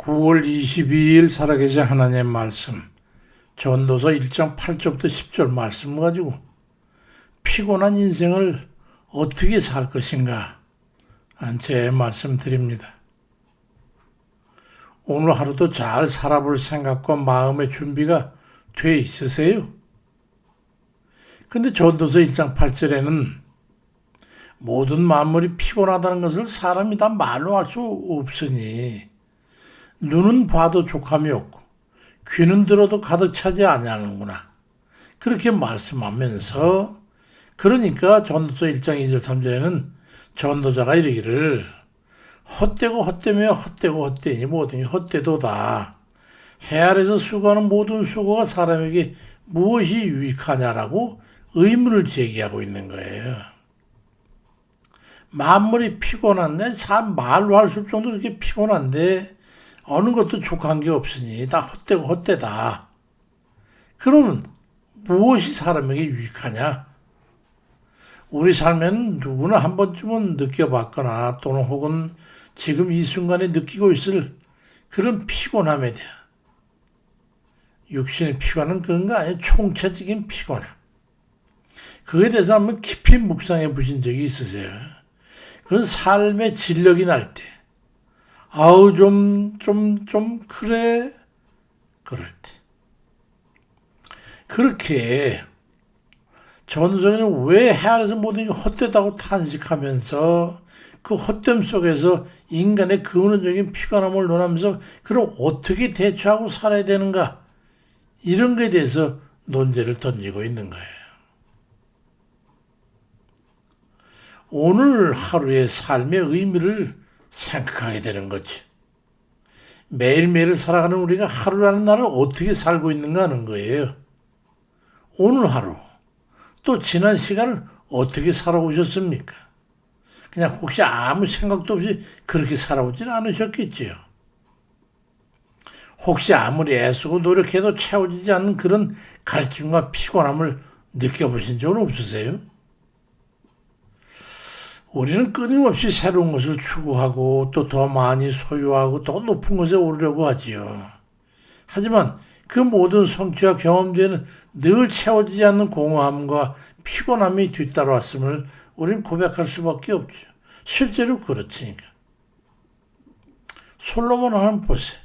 9월 22일 살아계신 하나님의 말씀, 전도서 1장 8절부터 10절 말씀 가지고 피곤한 인생을 어떻게 살 것인가 제 말씀 드립니다. 오늘 하루도 잘 살아볼 생각과 마음의 준비가 돼 있으세요? 근데 전도서 1장 8절에는 모든 만물이 피곤하다는 것을 사람이 다 말로 할 수 없으니 눈은 봐도 족함이 없고 귀는 들어도 가득 차지 아니하는구나. 그렇게 말씀하면서 그러니까 전도서 1장 2절 3절에는 전도자가 이르기를 헛되고 헛되며 헛되고 헛되니 모든 게 헛되도다. 해 아래서 수고하는 모든 수고가 사람에게 무엇이 유익하냐라고 의문을 제기하고 있는 거예요. 만물이 피곤한데 말로 할 수 없을 정도로 이렇게 피곤한데 어느 것도 족한 게 없으니 다 헛되고 헛되다. 그러면 무엇이 사람에게 유익하냐? 우리 삶에는 누구나 한 번쯤은 느껴봤거나 또는 혹은 지금 이 순간에 느끼고 있을 그런 피곤함에 대한 육신의 피곤은 그런 거 아니에요. 총체적인 피곤함. 그에 대해서 한번 깊이 묵상해 보신 적이 있으세요? 그런 삶의 진력이 날 때 아우 그래 그럴 때 그렇게 전도서는 왜 해 아래서 모든 게 헛되다고 탄식하면서 그 헛됨 속에서 인간의 근원적인 피곤함을 논하면서 그럼 어떻게 대처하고 살아야 되는가 이런 것에 대해서 논제를 던지고 있는 거예요. 오늘 하루의 삶의 의미를 생각하게 되는 거지. 매일매일 살아가는 우리가 하루라는 날을 어떻게 살고 있는가 하는 거예요. 오늘 하루, 또 지난 시간을 어떻게 살아오셨습니까? 그냥 혹시 아무 생각도 없이 그렇게 살아오지는 않으셨겠지요. 혹시 아무리 애쓰고 노력해도 채워지지 않는 그런 갈증과 피곤함을 느껴보신 적은 없으세요? 우리는 끊임없이 새로운 것을 추구하고 또 더 많이 소유하고 더 높은 것에 오르려고 하지요. 하지만 그 모든 성취와 경험 뒤에는 늘 채워지지 않는 공허함과 피곤함이 뒤따라왔음을 우리는 고백할 수밖에 없죠. 실제로 그렇으니까. 솔로몬을 한번 보세요.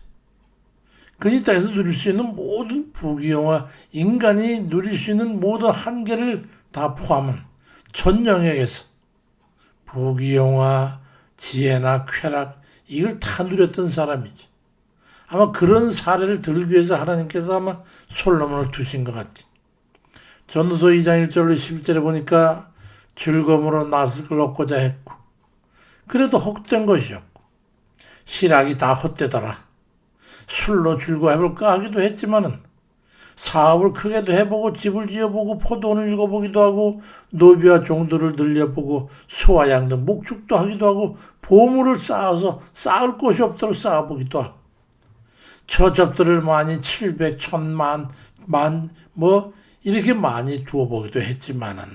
그의 땅에서 누릴 수 있는 모든 부귀영화, 인간이 누릴 수 있는 모든 한계를 다 포함한 전 영역에서 부귀영화, 지혜나 쾌락 이걸 다 누렸던 사람이지. 아마 그런 사례를 들기 위해서 하나님께서 아마 솔로몬을 두신 것 같아. 전도서 2장 1절로 11절에 보니까 즐거움으로 낫을 걸 얻고자 했고 그래도 헛된 것이었고 실학이 다 헛되더라. 술로 즐거워해볼까 하기도 했지만은 사업을 크게도 해보고 집을 지어보고 포도원을 읽어보기도 하고 노비와 종들을 늘려보고 소와 양 등 목축도 하기도 하고 보물을 쌓아서 쌓을 곳이 없도록 쌓아보기도 하고 처접들을 많이 700, 1000만, 이렇게 많이 두어보기도 했지만은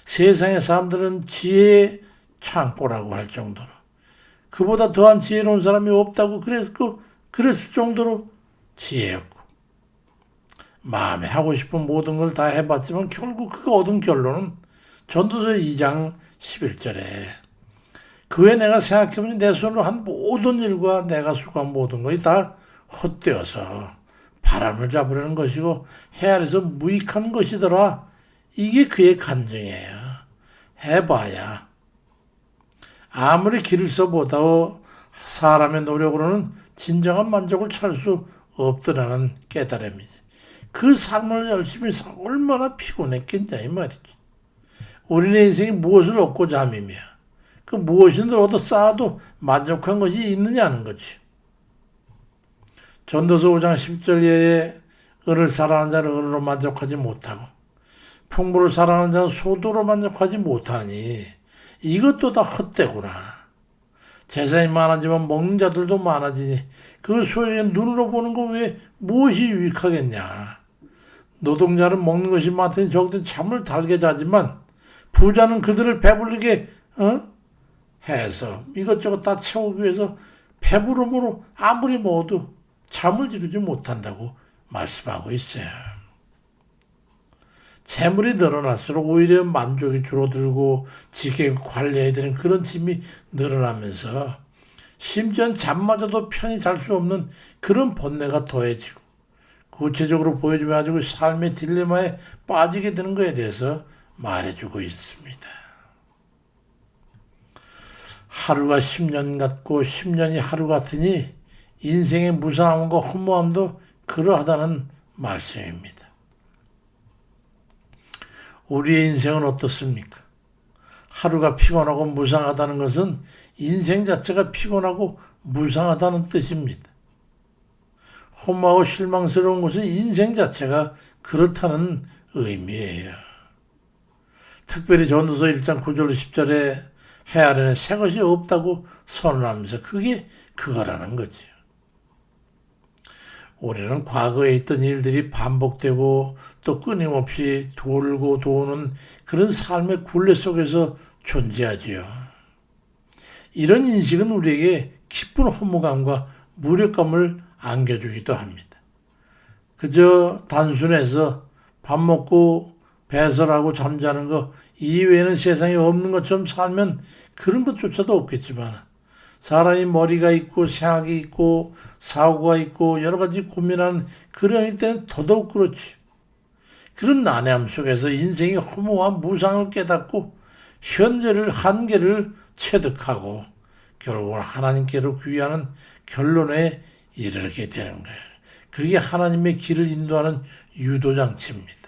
세상의 사람들은 지혜의 창고라고 할 정도로 그보다 더한 지혜로운 사람이 없다고 그랬을 정도로 지혜였고 마음에 하고 싶은 모든 걸 다 해봤지만 결국 그가 얻은 결론은 전도서 2장 11절에 그에 내가 생각해보니 내 손으로 한 모든 일과 내가 수고한 모든 것이 다 헛되어서 바람을 잡으려는 것이고 해 아래서 무익한 것이더라. 이게 그의 간증이에요. 해봐야 아무리 길을 써보다오 사람의 노력으로는 진정한 만족을 찾을 수 없더라는 깨달음이지. 그 삶을 열심히 살고 얼마나 피곤했겠냐 이 말이지. 우리네 인생이 무엇을 얻고자 함이며 그 무엇이든 얻어 쌓아도 만족한 것이 있느냐는 거지. 전도서 5장 10절 예에 은을 사랑하는 자는 은으로 만족하지 못하고 풍부를 사랑하는 자는 소도로 만족하지 못하니 이것도 다 헛되구나. 재산이 많아지면 먹는 자들도 많아지니 그 소유에 눈으로 보는 거 왜 무엇이 유익하겠냐. 노동자는 먹는 것이 많더니 적든 잠을 달게 자지만 부자는 그들을 배불리게 해서 이것저것 다 채우기 위해서 배부름으로 아무리 먹어도 잠을 이루지 못한다고 말씀하고 있어요. 재물이 늘어날수록 오히려 만족이 줄어들고 지키고 관리해야 되는 그런 짐이 늘어나면서 심지어는 잠마저도 편히 잘 수 없는 그런 번뇌가 더해지고 구체적으로 보여주면 삶의 딜레마에 빠지게 되는 것에 대해서 말해주고 있습니다. 하루가 10년 같고 10년이 하루 같으니 인생의 무상함과 허무함도 그러하다는 말씀입니다. 우리의 인생은 어떻습니까? 하루가 피곤하고 무상하다는 것은 인생 자체가 피곤하고 무상하다는 뜻입니다. 허무하고 실망스러운 것은 인생 자체가 그렇다는 의미예요. 특별히 전도서 1장 9절 10절에 해 아래는 새 것이 없다고 선언하면서 그게 그거라는 거죠. 우리는 과거에 있던 일들이 반복되고 또 끊임없이 돌고 도는 그런 삶의 굴레 속에서 존재하지요. 이런 인식은 우리에게 깊은 허무감과 무력감을 안겨주기도 합니다. 그저 단순해서 밥 먹고 배설하고 잠자는 거 이외에는 세상에 없는 것처럼 살면 그런 것조차도 없겠지만 사람이 머리가 있고 생각이 있고 사고가 있고 여러 가지 고민하는 그런 때는 더더욱 그렇지. 그런 난해함 속에서 인생의 허무와 무상을 깨닫고 현재를 한계를 체득하고 결국은 하나님께로 귀하는 결론에 이르게 되는 거예요. 그게 하나님의 길을 인도하는 유도장치입니다.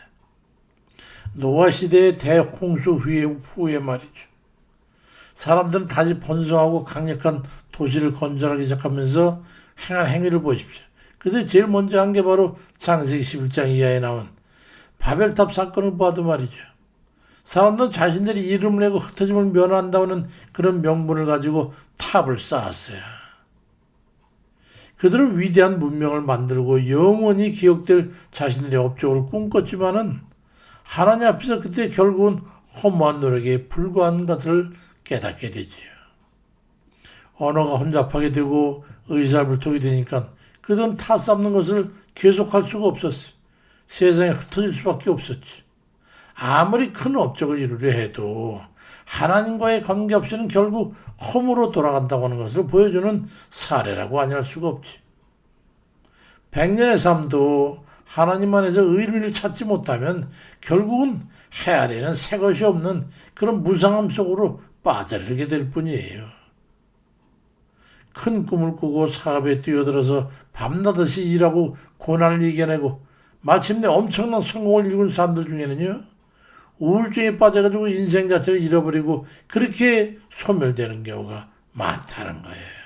노아 시대의 대홍수 후에 말이죠. 사람들은 다시 번성하고 강력한 도시를 건설하기 시작하면서 행한 행위를 보십시오. 그런데 제일 먼저 한 게 바로 창세기 11장 이하에 나온 바벨탑 사건을 봐도 말이죠. 사람들은 자신들이 이름을 내고 흩어짐을 면한다는 그런 명분을 가지고 탑을 쌓았어요. 그들은 위대한 문명을 만들고 영원히 기억될 자신들의 업적을 꿈꿨지만은 하나님 앞에서 그때 결국은 허무한 노력에 불과한 것을 깨닫게 되지요. 언어가 혼잡하게 되고 의사불통이 되니까 그들은 타 쌓는 것을 계속할 수가 없었어요. 세상에 흩어질 수밖에 없었지. 아무리 큰 업적을 이루려 해도 하나님과의 관계없이는 결국 험으로 돌아간다고 하는 것을 보여주는 사례라고 아니할 수가 없지. 100년의 삶도 하나님 안에서 의미를 찾지 못하면 결국은 해 아래는 새 것이 없는 그런 무상함 속으로 빠져들게 될 뿐이에요. 큰 꿈을 꾸고 사업에 뛰어들어서 밤낮없이 일하고 고난을 이겨내고 마침내 엄청난 성공을 이룬 사람들 중에는요. 우울증에 빠져가지고 인생 자체를 잃어버리고 그렇게 소멸되는 경우가 많다는 거예요.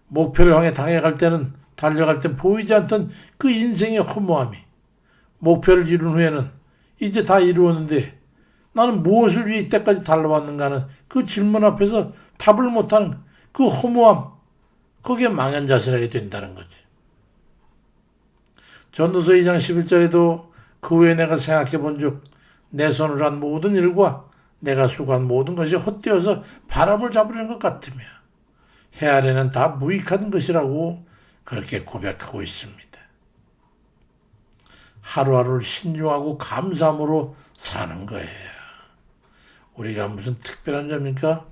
목표를 향해 달려갈 땐 보이지 않던 그 인생의 허무함이 목표를 이룬 후에는 이제 다 이루었는데 나는 무엇을 위해 이때까지 달려왔는가 하는 그 질문 앞에서 답을 못하는 그 허무함, 거기에 망연자실하게 된다는 거지. 전도서 2장 11절에도 그 후에 내가 생각해 본즉 내 손으로 한 모든 일과 내가 수고한 모든 것이 헛되어서 바람을 잡으려는 것 같으며 해 아래는 다 무익한 것이라고 그렇게 고백하고 있습니다. 하루하루를 신중하고 감사함으로 사는 거예요. 우리가 무슨 특별한 점입니까?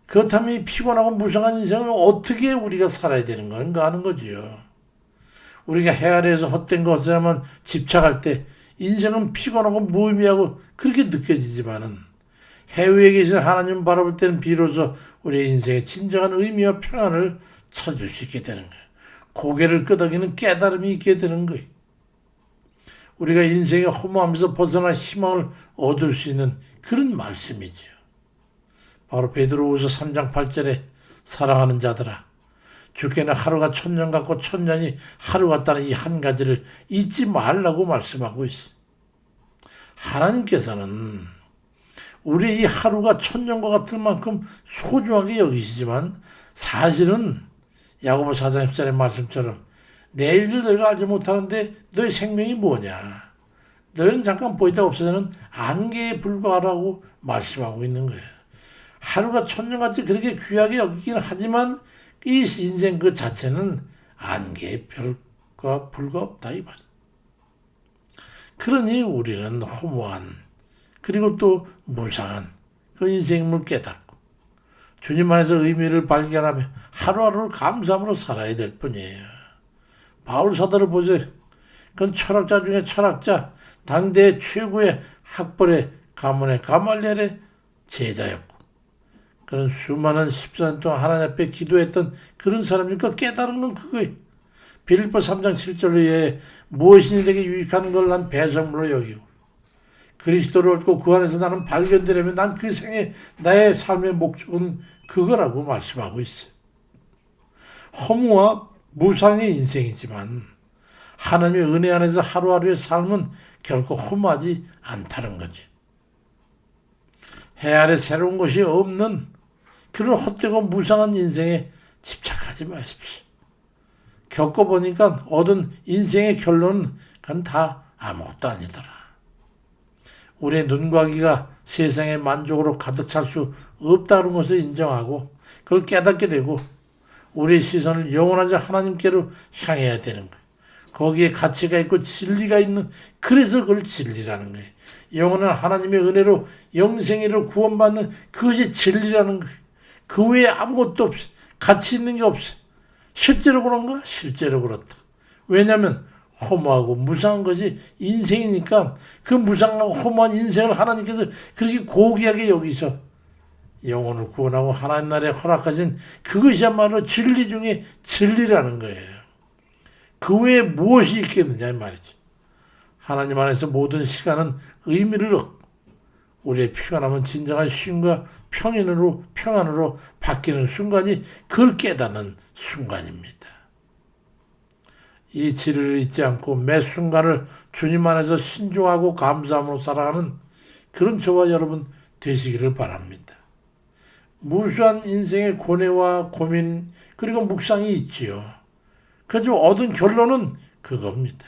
그렇다면 이 피곤하고 무상한 인생을 어떻게 우리가 살아야 되는 건가 하는 거지요. 우리가 해 아래에서 헛된 것에만 집착할 때 인생은 피곤하고 무의미하고 그렇게 느껴지지만은 해외에 계신 하나님을 바라볼 때는 비로소 우리의 인생의 진정한 의미와 평안을 찾을 수 있게 되는 거예요. 고개를 끄덕이는 깨달음이 있게 되는 거예요. 우리가 인생의 허무함에서 벗어나 희망을 얻을 수 있는 그런 말씀이지요. 바로 베드로후서 3장 8절에 사랑하는 자들아 주께는 하루가 천년 같고 천년이 하루 같다는 이 한 가지를 잊지 말라고 말씀하고 있어요. 하나님께서는 우리 이 하루가 천년과 같을 만큼 소중하게 여기시지만 사실은 야고보 4장 10절의 말씀처럼 내일을 너희가 알지 못하는데 너희 생명이 뭐냐. 너희는 잠깐 보이다 없어지는 안개에 불과하라고 말씀하고 있는 거예요. 하루가 천년같이 그렇게 귀하게 여기긴 하지만 이 인생 그 자체는 안개의 별과 불과 없다 이 말. 그러니 우리는 허무한 그리고 또 무상한 그 인생을 깨닫고 주님 안에서 의미를 발견하며 하루하루를 감사함으로 살아야 될 뿐이에요. 바울 사도를 보세요. 그건 철학자 중에 철학자, 당대의 최고의 학벌의 가문의 가말리엘의 제자였고 그런 수많은 14년 동안 하나님 앞에 기도했던 그런 사람이니까 깨달은 건 그거예요. 빌립보 3장 7절로 예 무엇이니 내게 유익한 걸 난 배설물로 여기고 그리스도를 얻고 그 안에서 나는 발견되려면 난 그 생에 나의 삶의 목적은 그거라고 말씀하고 있어요. 허무와 무상의 인생이지만 하나님의 은혜 안에서 하루하루의 삶은 결코 허무하지 않다는 거지. 해 아래 새로운 것이 없는 그런 헛되고 무상한 인생에 집착하지 마십시오. 겪어보니까 얻은 인생의 결론은 그건 다 아무것도 아니더라. 우리의 눈과 귀가 세상의 만족으로 가득 찰 수 없다는 것을 인정하고 그걸 깨닫게 되고 우리의 시선을 영원하지 하나님께로 향해야 되는 거예요. 거기에 가치가 있고 진리가 있는 그래서 그걸 진리라는 거예요. 영원한 하나님의 은혜로 영생으로 구원받는 그것이 진리라는 거예요. 그 외에 아무것도 없어. 가치 있는 게 없어. 실제로 그런가? 실제로 그렇다. 왜냐하면 허무하고 무상한 것이 인생이니까 그 무상하고 허무한 인생을 하나님께서 그렇게 고귀하게 여기서 영혼을 구원하고 하나님 나라에 허락하신 그것이야말로 진리 중에 진리라는 거예요. 그 외에 무엇이 있겠느냐 이 말이지. 하나님 안에서 모든 시간은 의미를 얻고 우리의 피가 남은 진정한 쉼과 평안으로 바뀌는 순간이 그걸 깨닫는 순간입니다. 이 진리를 잊지 않고 매 순간을 주님 안에서 신중하고 감사함으로 살아가는 그런 저와 여러분 되시기를 바랍니다. 무수한 인생의 고뇌와 고민 그리고 묵상이 있지요. 그래서 얻은 결론은 그겁니다.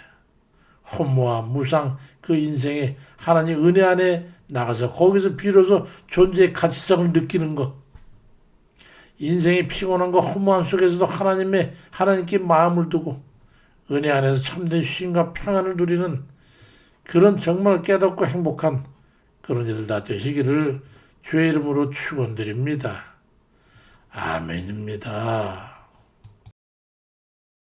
허무와 무상 그 인생의 하나님 은혜 안에 나가서 거기서 비로소 존재의 가치성을 느끼는 것. 인생의 피곤함과 허무함 속에서도 하나님께 마음을 두고 은혜 안에서 참된 쉼과 평안을 누리는 그런 정말 깨닫고 행복한 그런 이들 다 되시기를 주의 이름으로 축원드립니다. 아멘입니다.